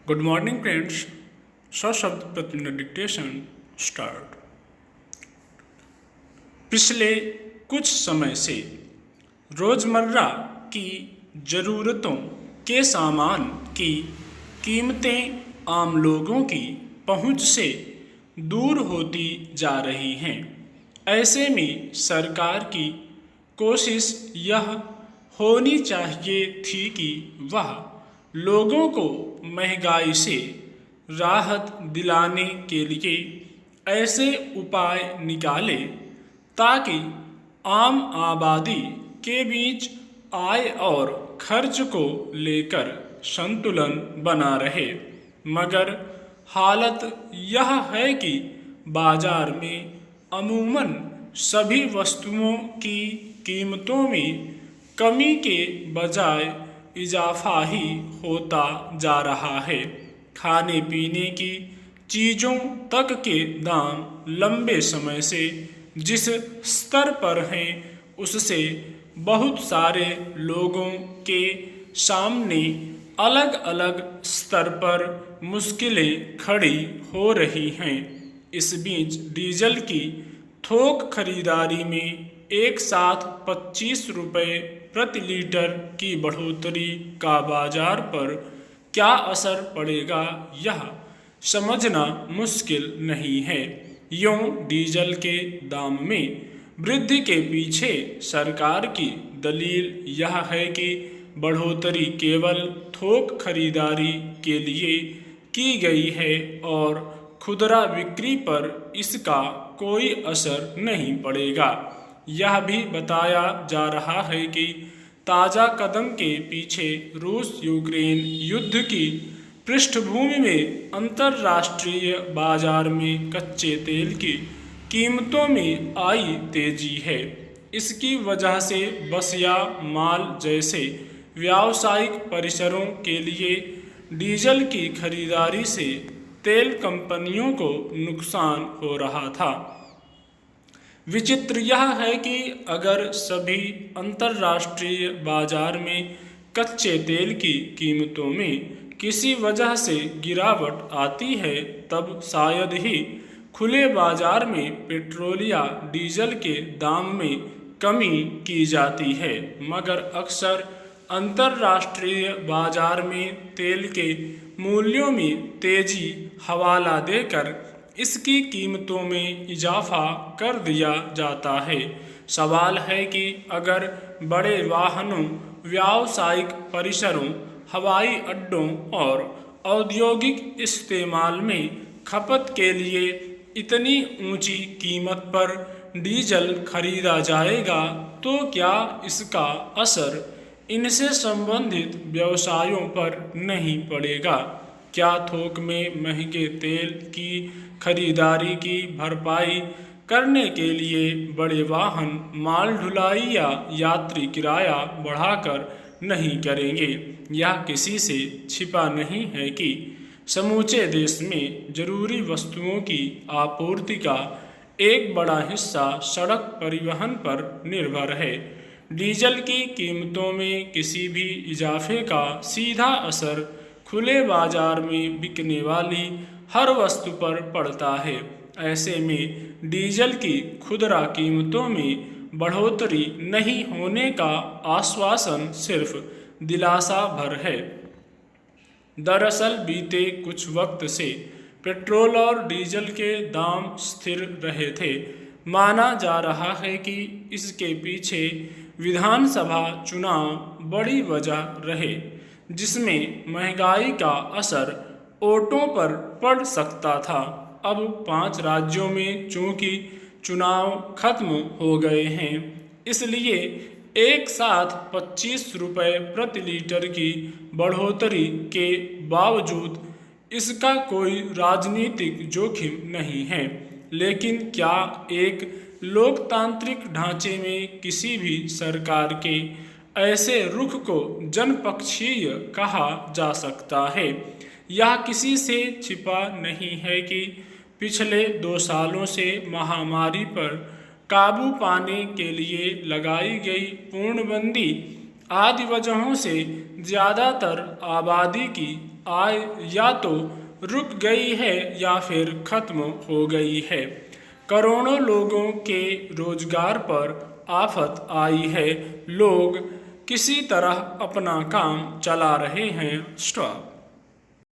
Good morning friends. सशब्द प्रतिदिन dictation start. पिछले कुछ समय से रोज़मर्रा की ज़रूरतों के सामान की कीमतें आम लोगों की पहुंच से दूर होती जा रही हैं। ऐसे में सरकार की कोशिश यह होनी चाहिए थी कि वह लोगों को महंगाई से राहत दिलाने के लिए ऐसे उपाय निकाले ताकि आम आबादी के बीच आय और खर्च को लेकर संतुलन बना रहे। मगर हालत यह है कि बाजार में अमूमन सभी वस्तुओं की कीमतों में कमी के बजाय इजाफा ही होता जा रहा है। खाने पीने की चीज़ों तक के दाम लंबे समय से जिस स्तर पर हैं उससे बहुत सारे लोगों के सामने अलग अलग स्तर पर मुश्किलें खड़ी हो रही हैं। इस बीच डीजल की थोक खरीदारी में एक साथ 25 रुपये प्रति लीटर की बढ़ोतरी का बाजार पर क्या असर पड़ेगा यह समझना मुश्किल नहीं है। यूं डीजल के दाम में वृद्धि के पीछे सरकार की दलील यह है कि बढ़ोतरी केवल थोक खरीदारी के लिए की गई है और खुदरा बिक्री पर इसका कोई असर नहीं पड़ेगा। यह भी बताया जा रहा है कि ताज़ा कदम के पीछे रूस यूक्रेन युद्ध की पृष्ठभूमि में अंतर्राष्ट्रीय बाजार में कच्चे तेल की कीमतों में आई तेजी है। इसकी वजह से बस या माल जैसे व्यावसायिक परिसरों के लिए डीजल की खरीदारी से तेल कंपनियों को नुकसान हो रहा था। विचित्र यह है कि अगर सभी अंतर्राष्ट्रीय बाजार में कच्चे तेल की कीमतों में किसी वजह से गिरावट आती है तब शायद ही खुले बाजार में पेट्रोल या डीजल के दाम में कमी की जाती है। मगर अक्सर अंतर्राष्ट्रीय बाजार में तेल के मूल्यों में तेजी हवाला देकर इसकी कीमतों में इजाफा कर दिया जाता है। सवाल है कि अगर बड़े वाहनों, व्यावसायिक परिसरों, हवाई अड्डों और औद्योगिक इस्तेमाल में खपत के लिए इतनी ऊंची कीमत पर डीजल खरीदा जाएगा तो क्या इसका असर इनसे संबंधित व्यवसायों पर नहीं पड़ेगा? क्या थोक में महंगे तेल की खरीदारी की भरपाई करने के लिए बड़े वाहन माल ढुलाई या यात्री किराया बढ़ाकर नहीं करेंगे? यह किसी से छिपा नहीं है कि समूचे देश में जरूरी वस्तुओं की आपूर्ति का एक बड़ा हिस्सा सड़क परिवहन पर निर्भर है। डीजल की कीमतों में किसी भी इजाफे का सीधा असर खुले बाजार में बिकने वाली हर वस्तु पर पड़ता है। ऐसे में डीजल की खुदरा कीमतों में बढ़ोतरी नहीं होने का आश्वासन सिर्फ दिलासा भर है। दरअसल बीते कुछ वक्त से पेट्रोल और डीजल के दाम स्थिर रहे थे। माना जा रहा है कि इसके पीछे विधानसभा चुनाव बड़ी वजह रहे जिसमें महंगाई का असर वोटों पर पड़ सकता था। अब 5 राज्यों में चूंकि चुनाव खत्म हो गए हैं इसलिए एक साथ 25 रुपये प्रति लीटर की बढ़ोतरी के बावजूद इसका कोई राजनीतिक जोखिम नहीं है। लेकिन क्या एक लोकतांत्रिक ढांचे में किसी भी सरकार के ऐसे रुख को जनपक्षीय कहा जा सकता है? यह किसी से छिपा नहीं है कि पिछले 2 सालों से महामारी पर काबू पाने के लिए लगाई गई पूर्णबंदी आदि वजहों से ज़्यादातर आबादी की आय या तो रुक गई है या फिर खत्म हो गई है। करोड़ों लोगों के रोजगार पर आफत आई है। लोग किसी तरह अपना काम चला रहे हैं। स्टॉप।